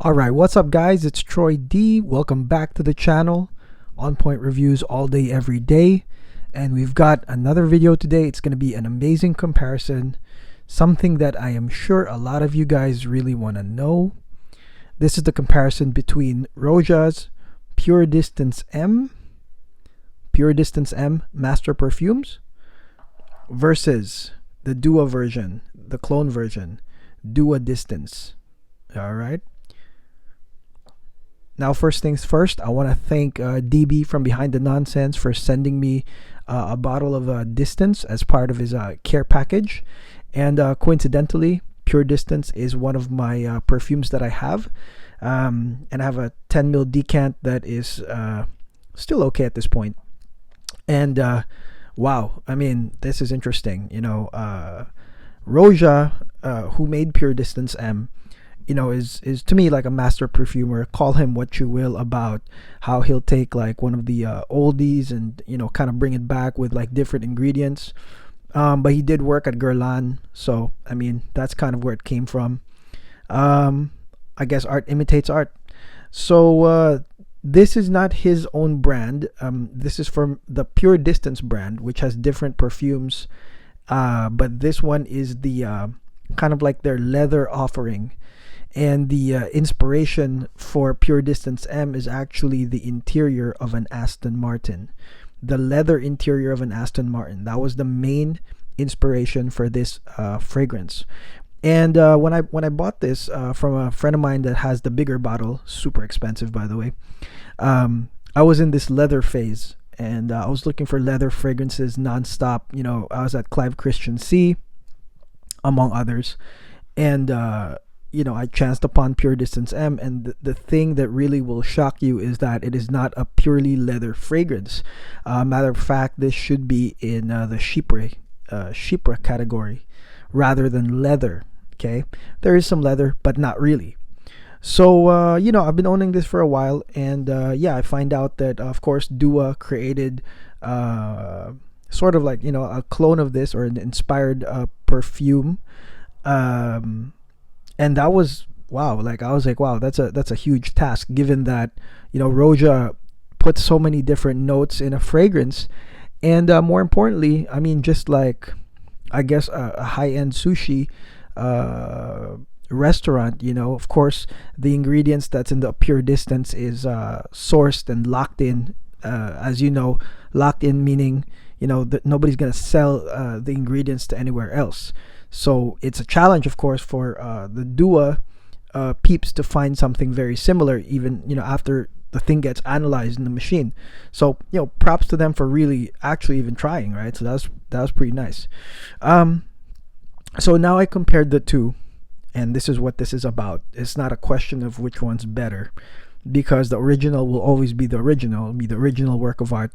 Alright, what's up guys? It's Troy D. Welcome back to the channel. On Point Reviews all day, every day. And we've got another video today. It's going to be an amazing comparison. Something that I am sure a lot of you guys really want to know. This is the comparison between Roja's Puredistance M Master Perfumes versus the Dua version, the clone version, Dua Distance. Alright. Now, first things first, I want to thank DB from Behind the Nonsense for sending me a bottle of Distance as part of his care package. And coincidentally, Pure Distance is one of my perfumes that I have. And I have a 10 ml decant that is still okay at this point. And wow, I mean, this is interesting. You know, Roja, who made Pure Distance M, you know, is to me like a master perfumer. Call him what you will about how he'll take like one of the oldies and, you know, kind of bring it back with like different ingredients. But he did work at Guerlain, so I mean that's kind of where it came from. I guess art imitates art. So this is not his own brand. This is from the Pure Distance brand, which has different perfumes. But this one is the kind of like their leather offering. And the inspiration for Pure Distance M is actually the interior of an Aston Martin. The leather interior of an Aston Martin. That was the main inspiration for this fragrance. And when I bought this from a friend of mine that has the bigger bottle, super expensive by the way, I was in this leather phase. And I was looking for leather fragrances nonstop. You know, I was at Clive Christian C, among others. And you know, I chanced upon Pure Distance M, and the thing that really will shock you is that it is not a purely leather fragrance. Matter of fact, this should be in the Chypre category rather than leather. Okay, there is some leather, but not really. So you know, I've been owning this for a while, and yeah, I find out that of course Dua created sort of like, you know, a clone of this or an inspired perfume. And that was wow. Like I was like, wow, that's a huge task, given that, you know, Roja put so many different notes in a fragrance, and more importantly, I mean, just like I guess a high-end sushi restaurant, you know, of course, the ingredients that's in the Pure Distance is sourced and locked in. As you know, locked in meaning, you know, that nobody's gonna sell the ingredients to anywhere else. So it's a challenge, of course, for the Dua peeps to find something very similar, even, you know, after the thing gets analyzed in the machine. So, you know, props to them for really actually even trying, right? So that was pretty nice. So now I compared the two, and this is what this is about. It's not a question of which one's better, because the original will always be the original, work of art.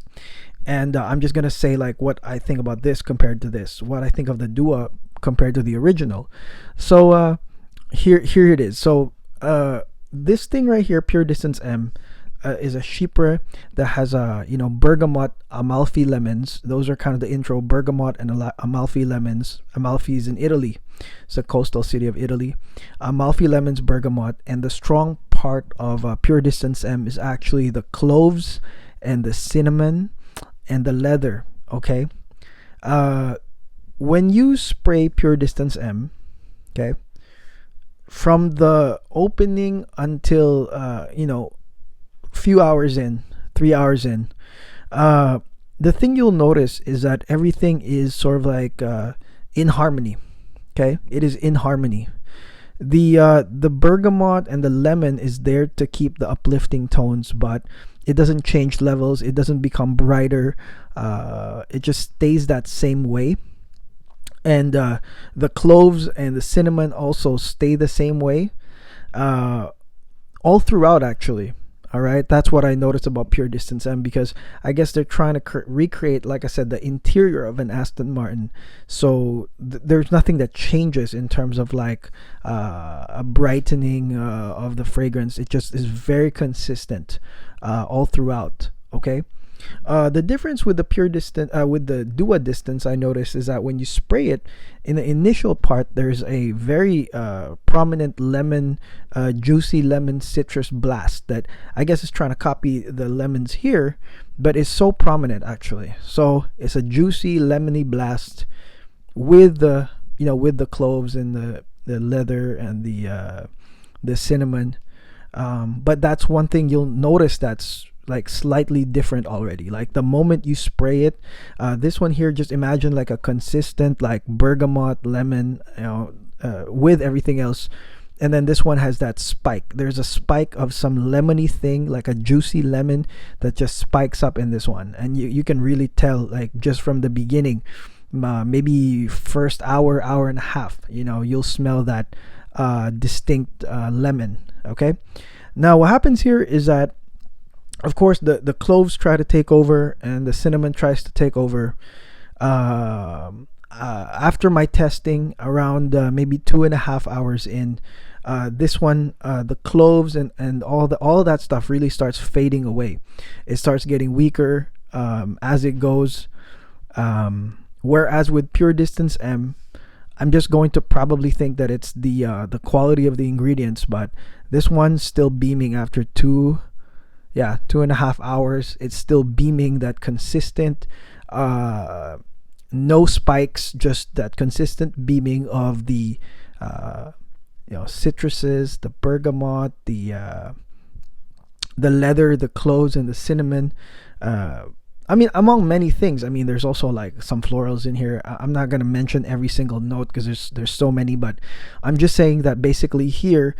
And I'm just gonna say like what I think about this compared to this, what I think of the Dua compared to the original. So here it is. So this thing right here, Pure Distance M, is a Chypre that has you know, bergamot, Amalfi lemons. Those are kind of the intro. Bergamot and Amalfi lemons. Amalfi is in Italy. It's a coastal city of Italy. Amalfi lemons, bergamot, and the strong part of Pure Distance M is actually the cloves and the cinnamon and the leather. Okay. When you spray Pure Distance M, okay, from the opening until you know, few hours in, 3 hours in, the thing you'll notice is that everything is sort of like in harmony. Okay, it is in harmony. The bergamot and the lemon is there to keep the uplifting tones, but it doesn't change levels. It doesn't become brighter. It just stays that same way. And the cloves and the cinnamon also stay the same way all throughout, actually. All right, that's what I noticed about Pure Distance M, because I guess they're trying to recreate, like I said, the interior of an Aston Martin. So there's nothing that changes in terms of like a brightening of the fragrance. It just is very consistent all throughout. Okay, The difference with the pure distance, with the Dua distance, I noticed is that when you spray it, in the initial part, there's a very prominent lemon, juicy lemon citrus blast that I guess is trying to copy the lemons here, but it's so prominent actually. So it's a juicy lemony blast with the with the cloves and the leather and the cinnamon. But that's one thing you'll notice that's like slightly different already. Like the moment you spray it, this one here, just imagine like a consistent like bergamot lemon, with everything else. And then this one has that spike. There's a spike of some lemony thing, like a juicy lemon that just spikes up in this one. And you can really tell, like just from the beginning, maybe first hour and a half, you'll smell that distinct lemon. Okay. Now, what happens here is that, of course, the cloves try to take over and the cinnamon tries to take over. After my testing, around maybe 2.5 hours in, this one, the cloves and all that stuff really starts fading away. It starts getting weaker as it goes. Whereas with Pure Distance M, I'm just going to probably think that it's the quality of the ingredients, but this one's still beaming after 2.5 hours. It's still beaming that consistent, no spikes, just that consistent beaming of the citruses, the bergamot, the leather, the cloves, and the cinnamon. I mean, among many things. I mean, there's also like some florals in here. I'm not gonna mention every single note because there's so many, but I'm just saying that basically here,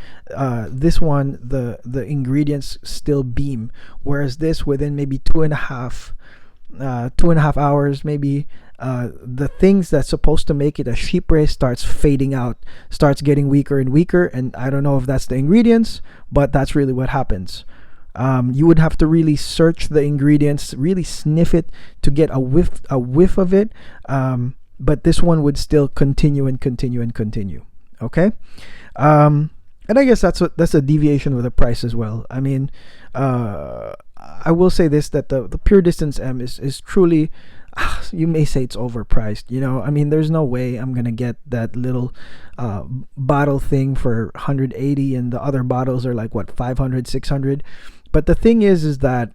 this one, the ingredients still beam, whereas this, within maybe 2.5 hours, maybe the things that's supposed to make it a chypre starts fading out, starts getting weaker and weaker, and I don't know if that's the ingredients, but that's really what happens. You would have to really search the ingredients, really sniff it to get a whiff of it. But this one would still continue and continue and continue. Okay. And I guess that's a deviation with the price as well. I mean, I will say this, that the Pure Distance M is truly, you may say it's overpriced. I mean, there's no way I'm gonna get that little bottle thing for 180 and the other bottles are like what, 500, 600. But the thing is that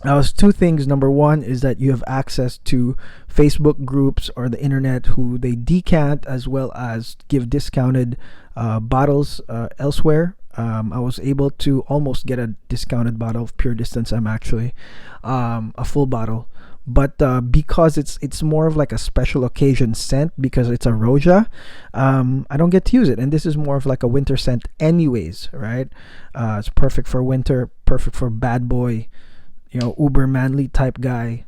there's two things. Number one is that you have access to Facebook groups or the internet who they decant as well as give discounted bottles elsewhere. I was able to almost get a discounted bottle of Pure Distance M, actually, a full bottle. But because it's more of like a special occasion scent, because it's a Roja, I don't get to use it. And this is more of like a winter scent anyways, right? It's perfect for winter, perfect for bad boy, uber manly type guy.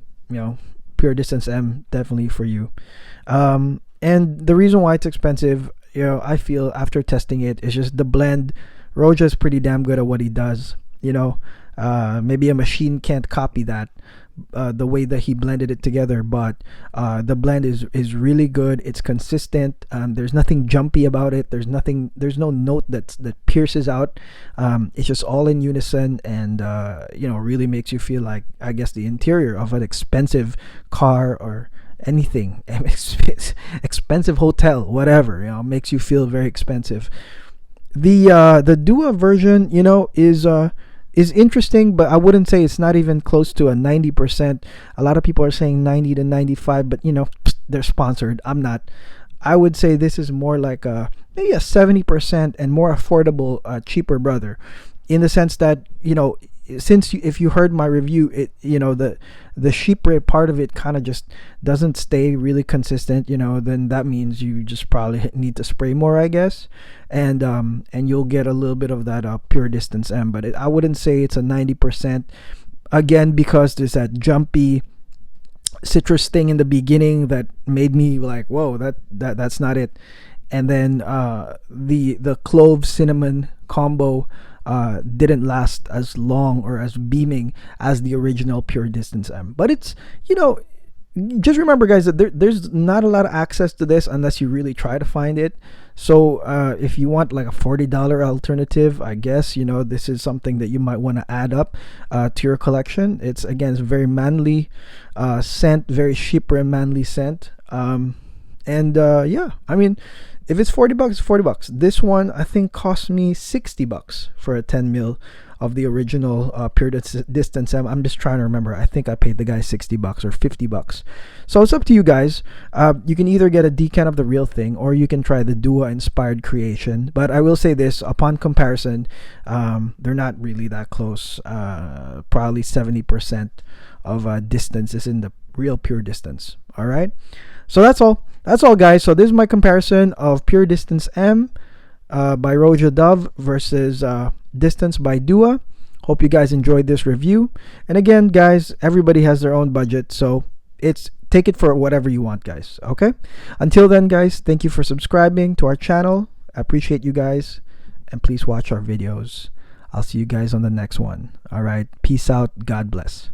Pure Distance M, definitely for you. And the reason why it's expensive, I feel after testing it, is just the blend. Roja is pretty damn good at what he does. Maybe a machine can't copy that, the way that he blended it together, but the blend is really good. It's consistent. There's nothing jumpy about it. There's no note that pierces out. It's just all in unison, and really makes you feel like, I guess, the interior of an expensive car or anything, expensive hotel, whatever. Makes you feel very expensive. The Dua version, is interesting, but I wouldn't say it's not even close to a 90%. A lot of people are saying 90 to 95, but they're sponsored. I'm not. I would say this is more like maybe a 70% and more affordable, cheaper brother, in the sense that, if you heard my review, the chypre part of it kind of just doesn't stay really consistent, then that means you just probably need to spray more, I guess, and you'll get a little bit of that Pure Distance M. But I wouldn't say it's a 90%, again, because there's that jumpy citrus thing in the beginning that made me like, whoa, that's not it. And then the clove cinnamon combo didn't last as long or as beaming as the original Pure Distance M. But it's, just remember, guys, that there's not a lot of access to this unless you really try to find it. So if you want like a $40 alternative, I guess, you know, this is something that you might want to add up to your collection. It's, again, it's a very manly scent, very cheaper and manly scent. Yeah, I mean, if it's 40 bucks, it's 40 bucks. This one I think cost me 60 bucks for a 10 mil of the original Puredistance M. I'm just trying to remember. I think I paid the guy 60 bucks or 50 bucks. So it's up to you guys. You can either get a decant of the real thing, or you can try the Dua inspired creation. But I will say this, upon comparison, they're not really that close. Probably 70% of distance is in the real Puredistance. All right. So that's all, guys. So this is my comparison of Puredistance M by Roja Dove versus Distance by Dua. Hope you guys enjoyed this review. And again, guys, everybody has their own budget, so take it for whatever you want, guys. Okay. Until then, guys, thank you for subscribing to our channel. I appreciate you guys, and please watch our videos. I'll see you guys on the next one. All right. Peace out. God bless.